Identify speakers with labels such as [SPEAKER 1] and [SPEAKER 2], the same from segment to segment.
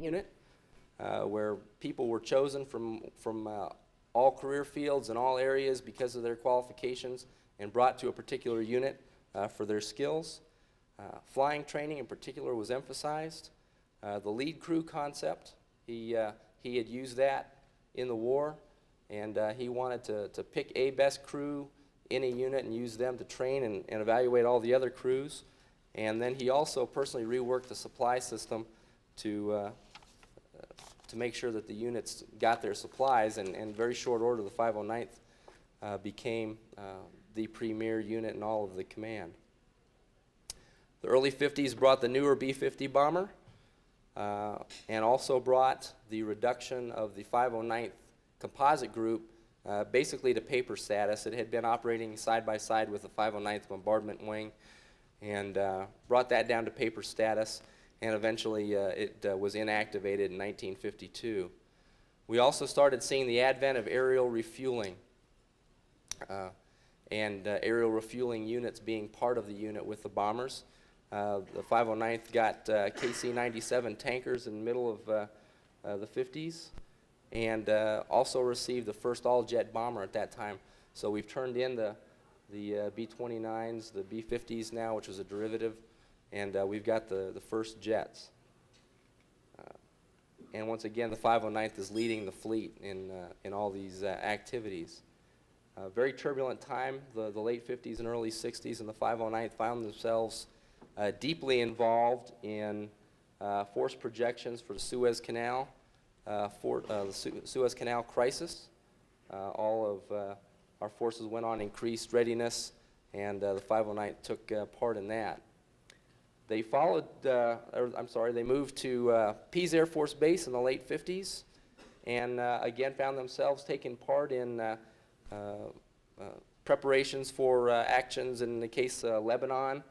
[SPEAKER 1] unit, where people were chosen from all career fields and all areas because of their qualifications and brought to a particular unit for their skills. Flying training in particular was emphasized. The lead crew concept, he had used that in the war, and he wanted to pick a best crew in a unit and use them to train and evaluate all the other crews. And then he also personally reworked the supply system to make sure that the units got their supplies, and in very short order the 509th became the premier unit in all of the command. The early 50s brought the newer B-50 bomber and also brought the reduction of the 509th composite group basically to paper status. It had been operating side by side with the 509th bombardment wing, and brought that down to paper status, and eventually it was inactivated in 1952. We also started seeing the advent of aerial refueling, and aerial refueling units being part of the unit with the bombers. The 509th got KC-97 tankers in the middle of the 50s, and also received the first all-jet bomber at that time. So we've turned in the B-29s, the B-50s now, which was a derivative, and we've got the first jets. And once again, the 509th is leading the fleet in all these activities. Very turbulent time, the late 50s and early 60s, and the 509th found themselves deeply involved in force projections for the Suez Canal, the Suez Canal crisis. All of our forces went on increased readiness, and the 509th took part in that. They they moved to Pease Air Force Base in the late 50s, and again found themselves taking part in preparations for actions in the case Lebanon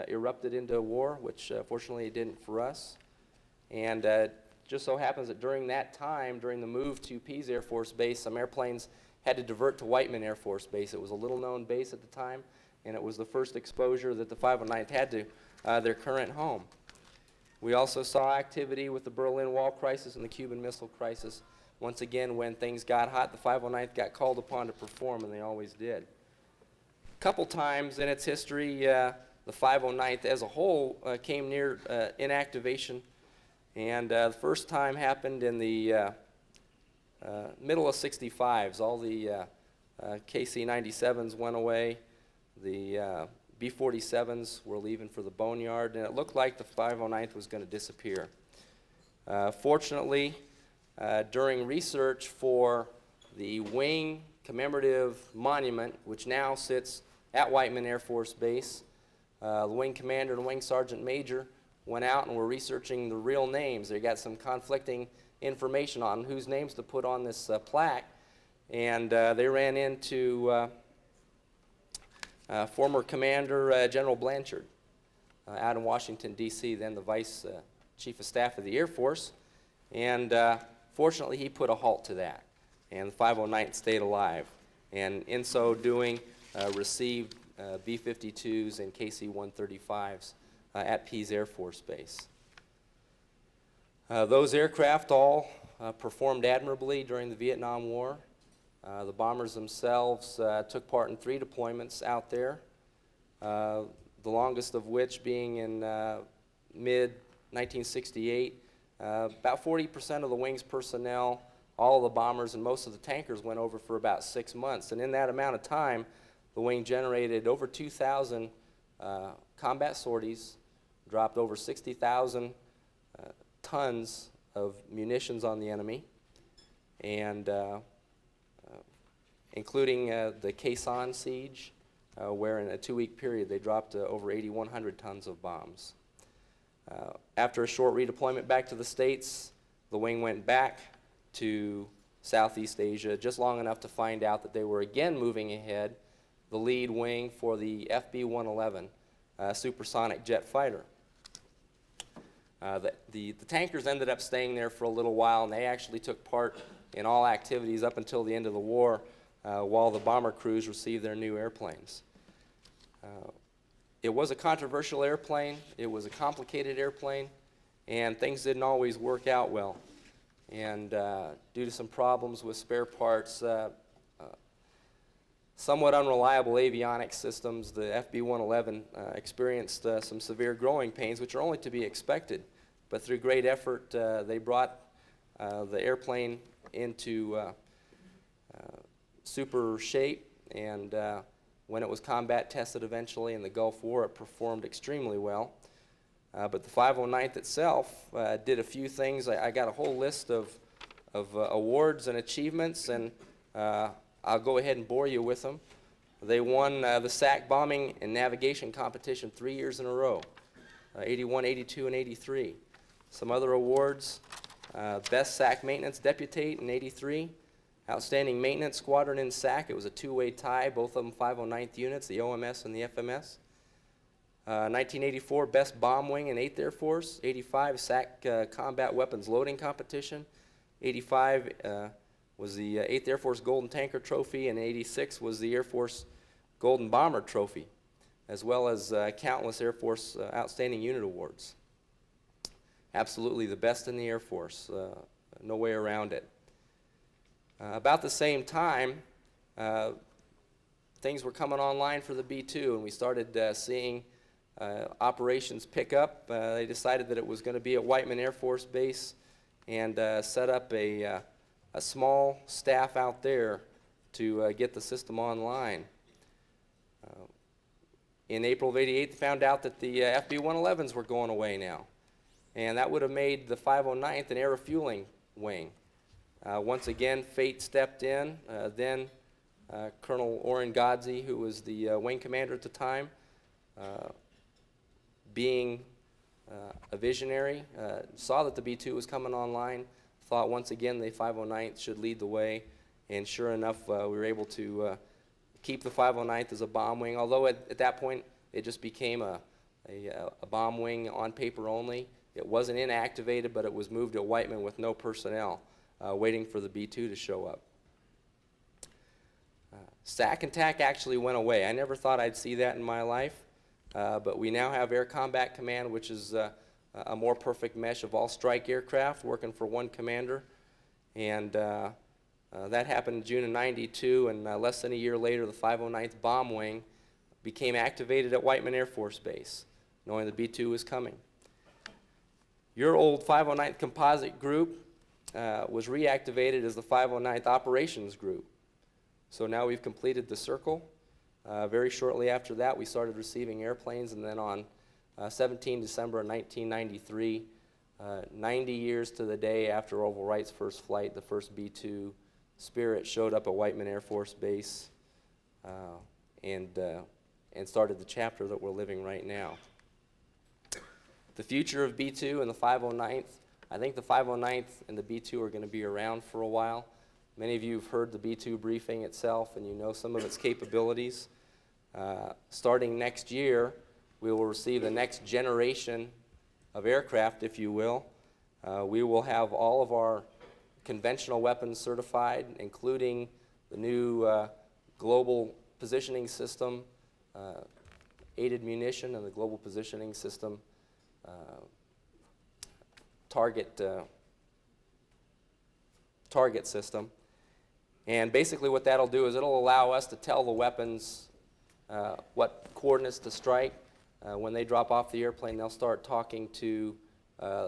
[SPEAKER 1] erupted into war, which fortunately it didn't for us. And just so happens that during that time, during the move to Pease Air Force Base, some airplanes had to divert to Whiteman Air Force Base. It was a little-known base at the time, and it was the first exposure that the 509th had to their current home. We also saw activity with the Berlin Wall crisis and the Cuban Missile Crisis. Once again, when things got hot, the 509th got called upon to perform, and they always did. A couple times in its history, the 509th as a whole came near inactivation, and the first time happened in the middle of 65s. All the KC-97s went away. The B-47s were leaving for the boneyard, and it looked like the 509th was going to disappear. Fortunately, during research for the wing commemorative monument, which now sits at Whiteman Air Force Base, the wing commander and wing sergeant major went out and were researching the real names. They got some conflicting information on whose names to put on this plaque, and they ran into former Commander General Blanchard out in Washington, D.C., then the Vice Chief of Staff of the Air Force, and fortunately he put a halt to that, and the 509th stayed alive, and in so doing received B-52s and KC-135s at Pease Air Force Base. Those aircraft all performed admirably during the Vietnam War. The bombers themselves took part in 3 deployments out there, the longest of which being in mid-1968. About 40% of the wing's personnel, all of the bombers, and most of the tankers went over for about 6 months. And in that amount of time, the wing generated over 2,000 combat sorties, dropped over 60,000 tons of munitions on the enemy, and including the Khe Sanh siege, where in a 2-week period they dropped over 8,100 tons of bombs. After a short redeployment back to the States, the wing went back to Southeast Asia just long enough to find out that they were again moving ahead, the lead wing for the FB-111 supersonic jet fighter. The tankers ended up staying there for a little while, and they actually took part in all activities up until the end of the war, while the bomber crews received their new airplanes. It was a controversial airplane. It was a complicated airplane. and things didn't always work out well. And due to some problems with spare parts, somewhat unreliable avionics systems, the FB-111 experienced some severe growing pains, which are only to be expected. But through great effort, they brought the airplane into super shape, and when it was combat tested eventually in the Gulf War, it performed extremely well. But the 509th itself did a few things. I got a whole list of awards and achievements, and I'll go ahead and bore you with them. They won the SAC bombing and navigation competition 3 years in a row, 81, 82, and 83. Some other awards: Best SAC Maintenance Deputate in 83, Outstanding Maintenance Squadron in SAC. It was a two-way tie, both of them 509th units, the OMS and the FMS. 1984, Best Bomb Wing in 8th Air Force. 85, SAC Combat Weapons Loading Competition. 85 was the 8th Air Force Golden Tanker Trophy, and 86 was the Air Force Golden Bomber Trophy, as well as countless Air Force Outstanding Unit Awards. Absolutely the best in the Air Force, no way around it. About the same time, things were coming online for the B-2, and we started seeing operations pick up. They decided that it was going to be at Whiteman Air Force Base, and set up a small staff out there to get the system online. In April of '88, they found out that the FB-111s were going away now, and that would have made the 509th an air refueling wing. Once again, fate stepped in. Then Colonel Orrin Godsey, who was the wing commander at the time, being a visionary, saw that the B-2 was coming online, thought once again the 509th should lead the way, and sure enough, we were able to keep the 509th as a bomb wing, although at that point it just became a bomb wing on paper only. It wasn't inactivated, but it was moved to Whiteman with no personnel, waiting for the B-2 to show up. SAC and TAC actually went away. I never thought I'd see that in my life, but we now have Air Combat Command, which is a more perfect mesh of all strike aircraft working for one commander. And that happened in June of '92, and less than a year later, the 509th Bomb Wing became activated at Whiteman Air Force Base, knowing the B-2 was coming. Your old 509th Composite Group was reactivated as the 509th Operations Group. So now we've completed the circle. Very shortly after that, we started receiving airplanes, and then on 17 December of 1993, 90 years to the day after Orville Wright's first flight, the first B-2 Spirit showed up at Whiteman Air Force Base and started the chapter that we're living right now. The future of B-2 and the 509th, I think the 509th and the B-2 are going to be around for a while. Many of you have heard the B-2 briefing itself, and you know some of its capabilities. Starting next year, we will receive the next generation of aircraft, if you will. We will have all of our conventional weapons certified, including the new global positioning system, aided munition, and the global positioning system target system. And basically what that'll do is it'll allow us to tell the weapons what coordinates to strike. When they drop off the airplane, they'll start talking to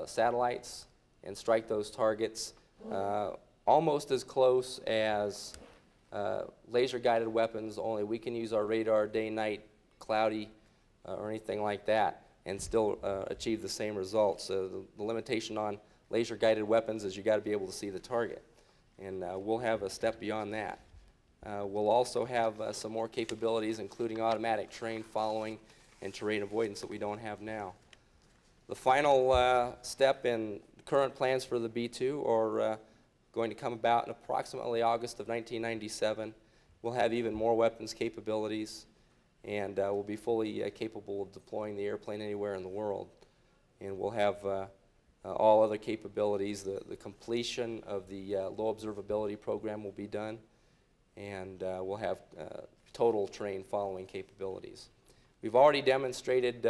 [SPEAKER 1] satellites and strike those targets almost as close as laser-guided weapons, only we can use our radar day, night, cloudy, or anything like that, and still achieve the same results. The limitation on laser-guided weapons is you got to be able to see the target, and we'll have a step beyond that. We'll also have some more capabilities, including automatic terrain following and terrain avoidance that we don't have now. The final step in current plans for the B-2 are going to come about in approximately August of 1997. We'll have even more weapons capabilities, and we'll be fully capable of deploying the airplane anywhere in the world. And we'll have all other capabilities. The completion of the low observability program will be done, and we'll have total terrain following capabilities. We've already demonstrated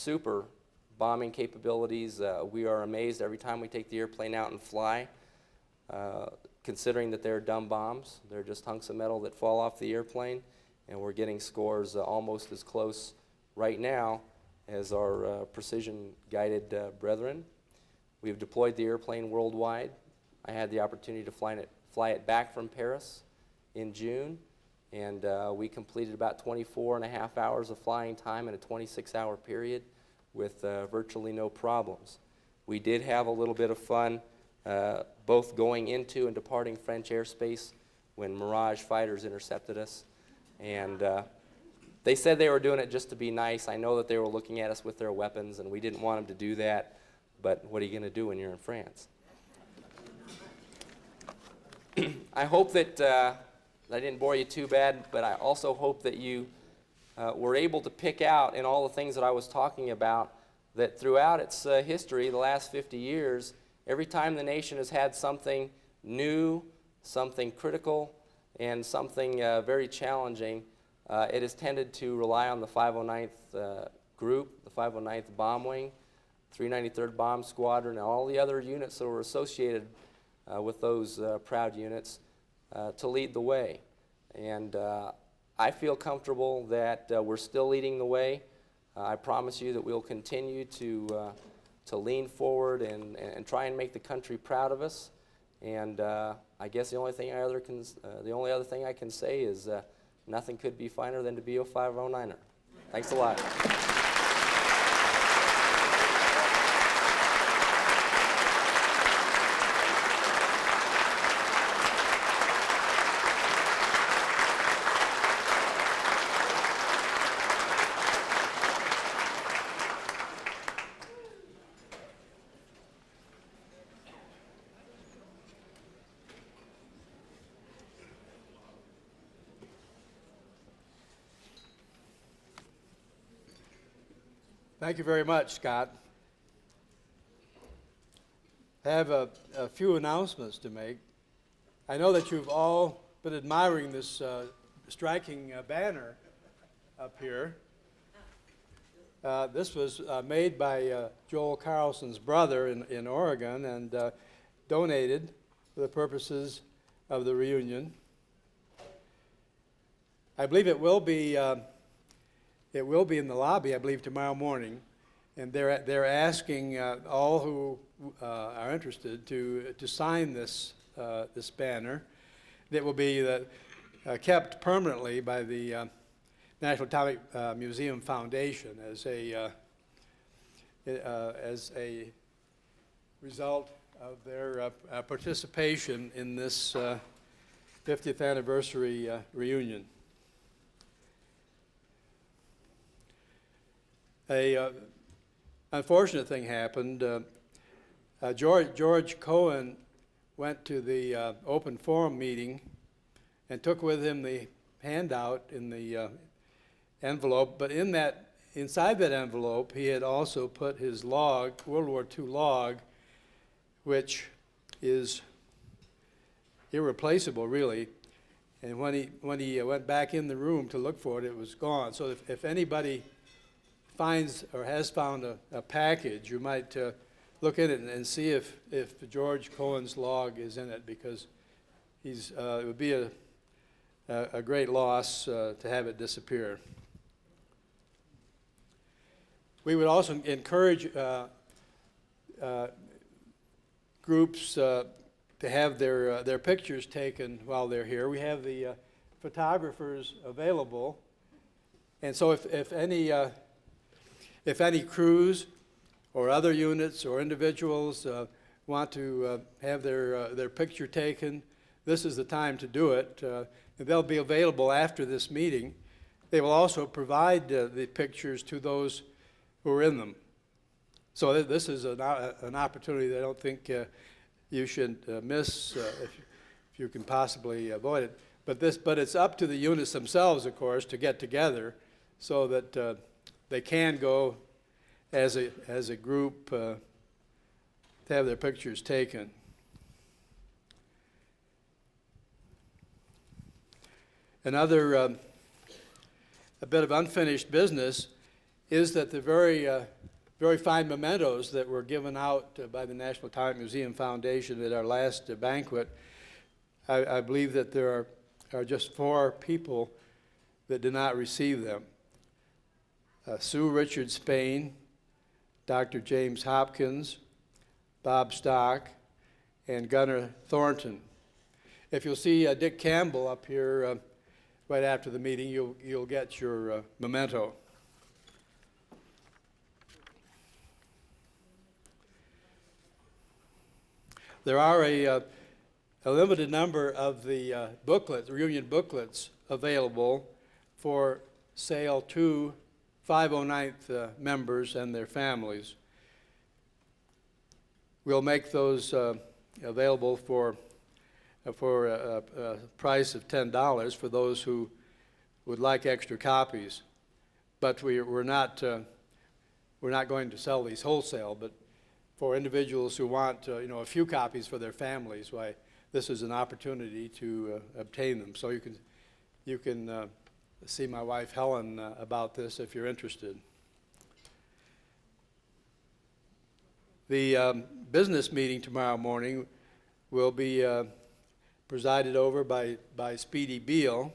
[SPEAKER 1] super bombing capabilities. We are amazed every time we take the airplane out and fly, considering that they're dumb bombs. They're just hunks of metal that fall off the airplane, and we're getting scores almost as close right now as our precision-guided brethren. We've deployed the airplane worldwide. I had the opportunity to fly it back from Paris in June, and we completed about 24 and a half hours of flying time in a 26-hour period with virtually no problems. We did have a little bit of fun both going into and departing French airspace when Mirage fighters intercepted us. And they said they were doing it just to be nice. I know that they were looking at us with their weapons, and we didn't want them to do that. But what are you going to do when you're in France? I hope that I didn't bore you too bad, but I also hope that you were able to pick out in all the things that I was talking about that throughout its history, the last 50 years, every time the nation has had something new, something critical, and something very challenging, it has tended to rely on the 509th Group, the 509th Bomb Wing, 393rd Bomb Squadron, and all the other units that were associated with those proud units to lead the way. And I feel comfortable that we're still leading the way. I promise you that we'll continue to lean forward and try and make the country proud of us. And I guess the only other thing I can say is nothing could be finer than to be a 509er. Thanks a lot.
[SPEAKER 2] Thank you very much, Scott. I have a few announcements to make. I know that you've all been admiring this striking banner up here. This was made by Joel Carlson's brother in Oregon and donated for the purposes of the reunion. I believe it will be in the lobby, I believe, tomorrow morning, and they're asking all who are interested to sign this banner. That will be kept permanently by the National Atomic Museum Foundation as a result of their participation in this 50th anniversary reunion. A unfortunate thing happened. George Cohen went to the open forum meeting and took with him the handout in the envelope, but inside that envelope he had also put his log, World War II log, which is irreplaceable really. And when he went back in the room to look for it, it was gone. So if anybody finds or has found a package, you might look in it and see if George Cohen's log is in it, because it would be a great loss to have it disappear. We would also encourage groups to have their pictures taken while they're here. We have the photographers available, and so if any crews or other units or individuals want to have their picture taken, this is the time to do it. They'll be available after this meeting. They will also provide the pictures to those who are in them. So this is an opportunity that I don't think you should miss if you can possibly avoid it. But it's up to the units themselves, of course, to get together so that they can go as a group to have their pictures taken. Another a bit of unfinished business is that the very fine mementos that were given out by the National Atomic Museum Foundation at our last banquet, I believe that there are just 4 people that did not receive them. Sue Richard Spain, Dr. James Hopkins, Bob Stock, and Gunnar Thornton. If you'll see Dick Campbell up here right after the meeting, you'll get your memento. There are a limited number of the booklets, reunion booklets, available for sale to 509th members and their families. We'll make those available for a price of $10 for those who would like extra copies. But we're not going to sell these wholesale, but for individuals who want a few copies for their families, why this is an opportunity to obtain them. So you can see my wife Helen about this if you're interested. The business meeting tomorrow morning will be presided over by Speedy Beal.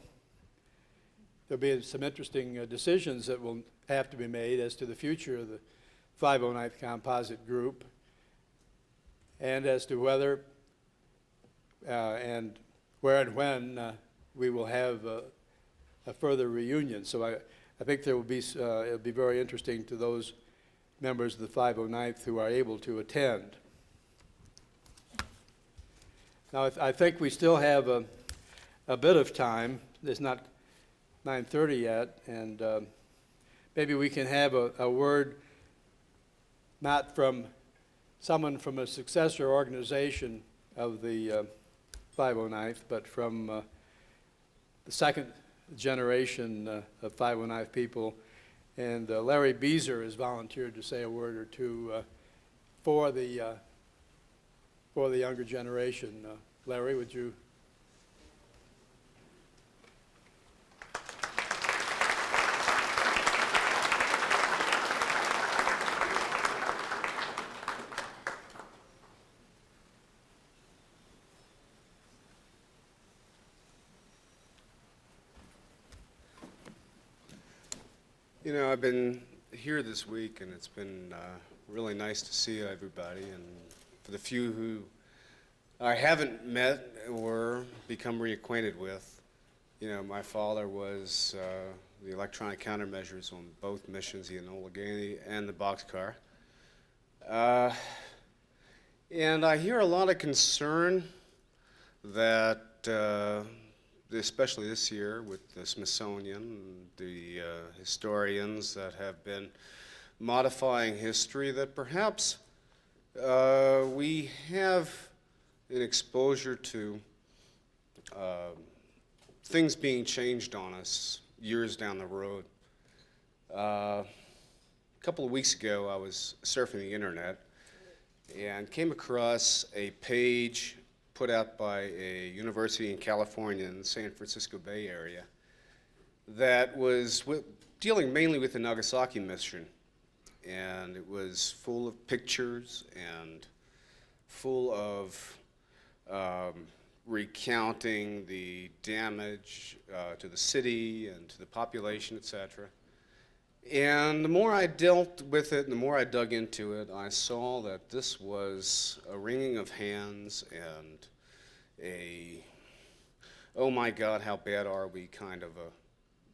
[SPEAKER 2] There'll be some interesting decisions that will have to be made as to the future of the 509th Composite Group, and as to whether and where and when we will have a further reunion. So I think there will be it'll be very interesting to those members of the 509th who are able to attend. Now, I think we still have a bit of time. It's not 9:30 yet, and maybe we can have a word not from someone from a successor organization of the 509th, but from the second generation of 509th people. And Larry Beezer has volunteered to say a word or two for the younger generation. Larry, would you?
[SPEAKER 3] You know, I've been here this week, and it's been really nice to see everybody. And for the few who I haven't met or become reacquainted with, you know, my father was the electronic countermeasures on both missions, the Enola Gay and the boxcar. And I hear a lot of concern that especially this year with the Smithsonian, the historians that have been modifying history, that perhaps we have an exposure to things being changed on us years down the road. A couple of weeks ago, I was surfing the internet and came across a page put out by a university in California in the San Francisco Bay Area that was dealing mainly with the Nagasaki mission. And it was full of pictures and full of recounting the damage to the city and to the population, etc. And the more I dealt with it and the more I dug into it, I saw that this was a wringing of hands and oh my God, how bad are we kind of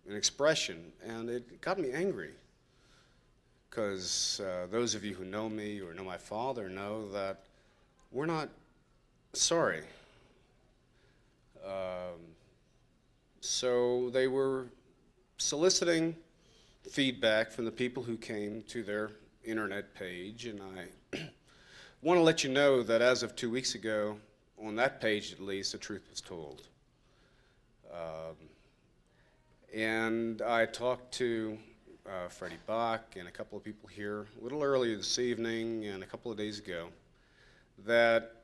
[SPEAKER 3] an expression. And it got me angry, because those of you who know me or know my father know that we're not sorry. So they were soliciting feedback from the people who came to their internet page, and I want to let you know that as of 2 weeks ago, on that page at least, the truth was told. And I talked to Freddie Bach and a couple of people here a little earlier this evening and a couple of days ago, that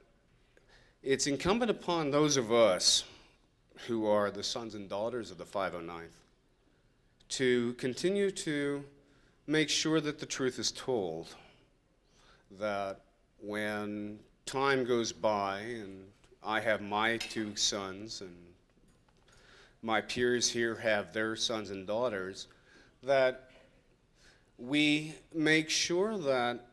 [SPEAKER 3] it's incumbent upon those of us who are the sons and daughters of the 509th to continue to make sure that the truth is told, that when time goes by and I have my 2 sons and my peers here have their sons and daughters, that we make sure that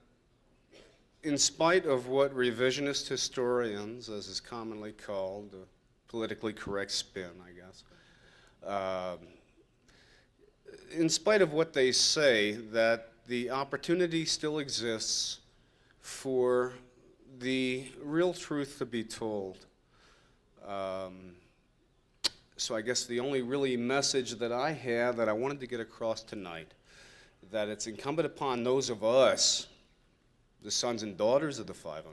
[SPEAKER 3] in spite of what revisionist historians, as is commonly called, the politically correct spin, I guess, in spite of what they say, that the opportunity still exists for the real truth to be told. So I guess the only really message that I have that I wanted to get across tonight, that it's incumbent upon those of us, the sons and daughters of the 509th,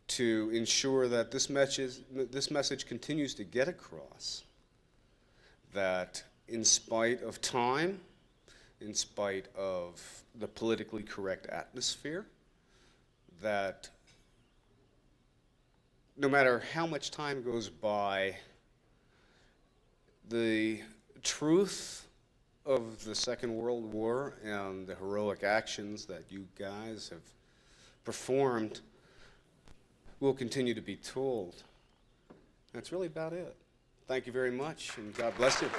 [SPEAKER 3] to ensure that this message continues to get across, that in spite of time, in spite of the politically correct atmosphere, that no matter how much time goes by, the truth of the Second World War and the heroic actions that you guys have performed will continue to be told. That's really about it. Thank you very much, and God bless you.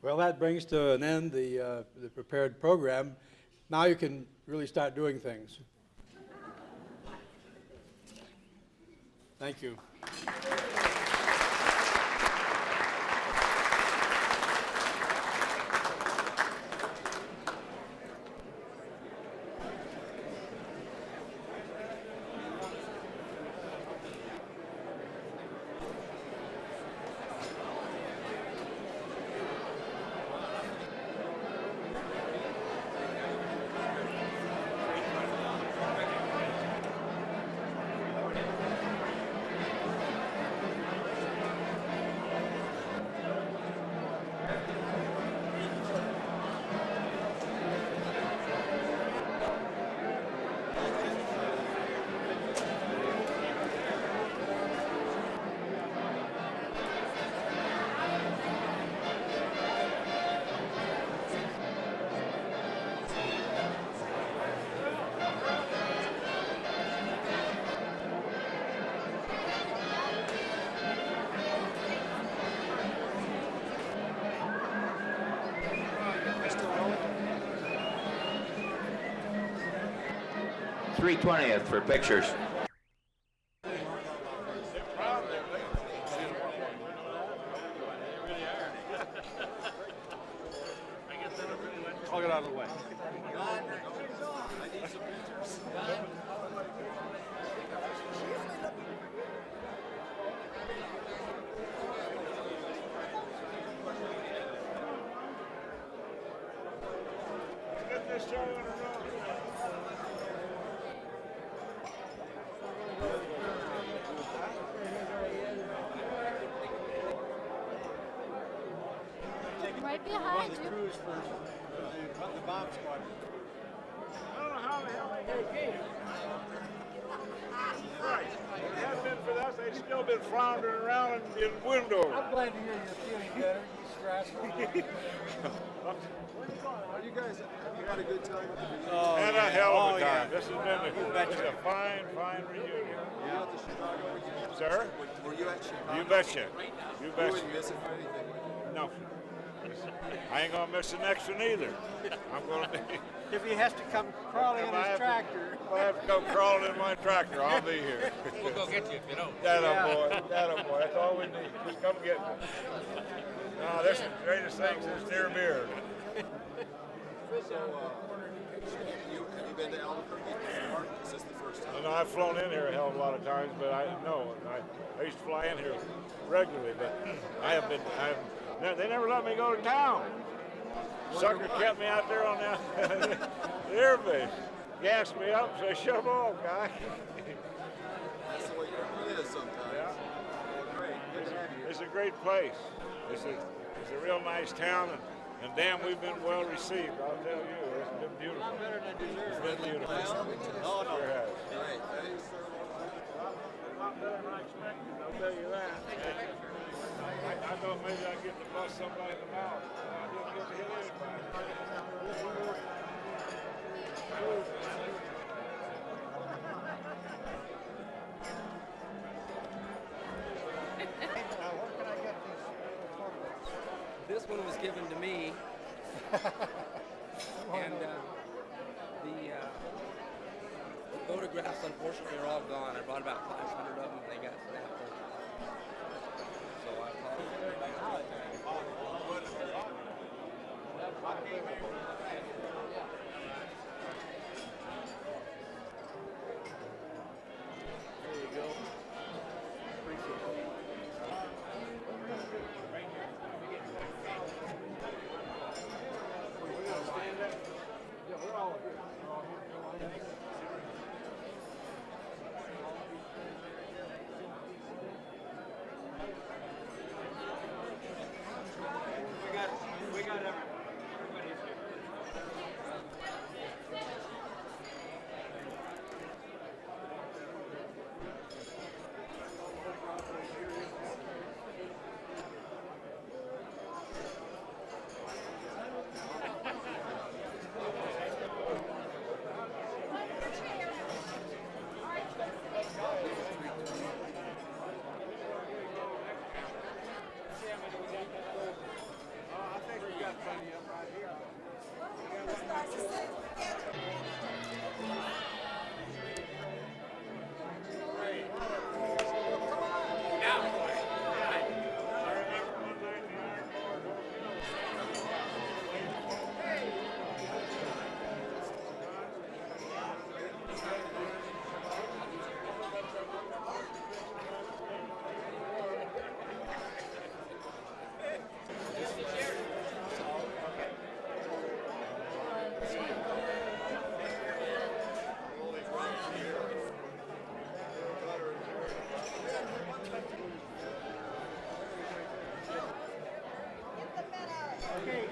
[SPEAKER 2] Well, that brings to an end the prepared program. Now you can really start doing things. Thank you.
[SPEAKER 4] .320th for pictures.
[SPEAKER 5] I'll get out of the way. Get this show in a row.
[SPEAKER 6] Right behind you.
[SPEAKER 5] Crews for the bomb squad. I don't know how the hell they get here. Right. If it hadn't been for us, they'd still been floundering around in windows.
[SPEAKER 7] I'm glad to hear you're feeling better. You stressful. Where are you going? Are you guys? Have you had a good time at the reunion?
[SPEAKER 5] Had a hell of a time. This has been a fine, fine reunion.
[SPEAKER 7] Were you at the Chicago reunion?
[SPEAKER 5] Sir?
[SPEAKER 7] Were you at Chicago?
[SPEAKER 5] You betcha. You
[SPEAKER 7] You
[SPEAKER 5] betcha.
[SPEAKER 7] wouldn't miss it for anything.
[SPEAKER 5] No. I ain't gonna miss the next one either. I'm gonna be.
[SPEAKER 7] If he has to come crawling
[SPEAKER 5] If I have to go crawling in my tractor, I'll be here.
[SPEAKER 8] We'll go get you if you don't.
[SPEAKER 5] Boy. That's all we need. Just come get me. No, this is the greatest thing since near beer.
[SPEAKER 7] So, have you been to Albuquerque before? Is this the first time?
[SPEAKER 5] You know, I've flown in here a hell of a lot of times, but I used to fly in here regularly, but they never let me go to town. Sucker kept me out there on the air base. Gassed me up, so shut them all, guy.
[SPEAKER 7] That's the way it is sometimes.
[SPEAKER 5] Yeah.
[SPEAKER 7] Well, great. Good to have you.
[SPEAKER 5] It's a great place. It's a real nice town, and damn, we've been well received, I'll tell you. been beautiful.
[SPEAKER 7] Not better than I deserve.
[SPEAKER 5] It's been beautiful.
[SPEAKER 7] Oh, no.
[SPEAKER 5] Sure has.
[SPEAKER 7] Right. That is
[SPEAKER 5] A lot better than I expected, I'll tell you that. I thought maybe I'd get to bust somebody in the mouth. I didn't get to hit anybody.
[SPEAKER 1] This one was given to me, and the photographs, unfortunately, are all gone. I brought about 500 of them, and they got snapped up. So I
[SPEAKER 5] There you go. Appreciate it. We gonna stand up? Yeah, we're all here.
[SPEAKER 7] We got everybody's here.
[SPEAKER 5] I think we got plenty of them right here.
[SPEAKER 2] Okay.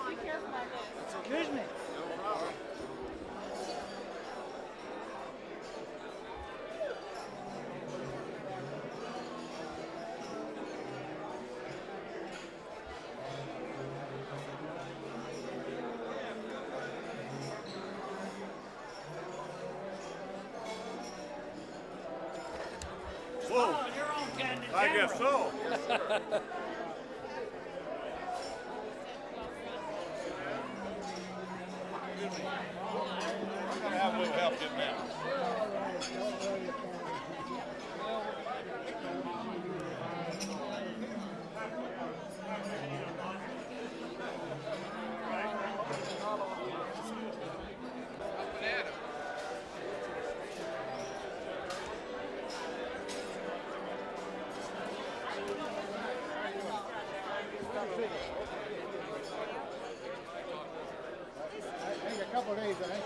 [SPEAKER 6] Be careful about this.
[SPEAKER 7] Excuse me.
[SPEAKER 5] Whoa. I guess so. I'm gonna have a little help getting that.
[SPEAKER 7] I think a couple of days, I think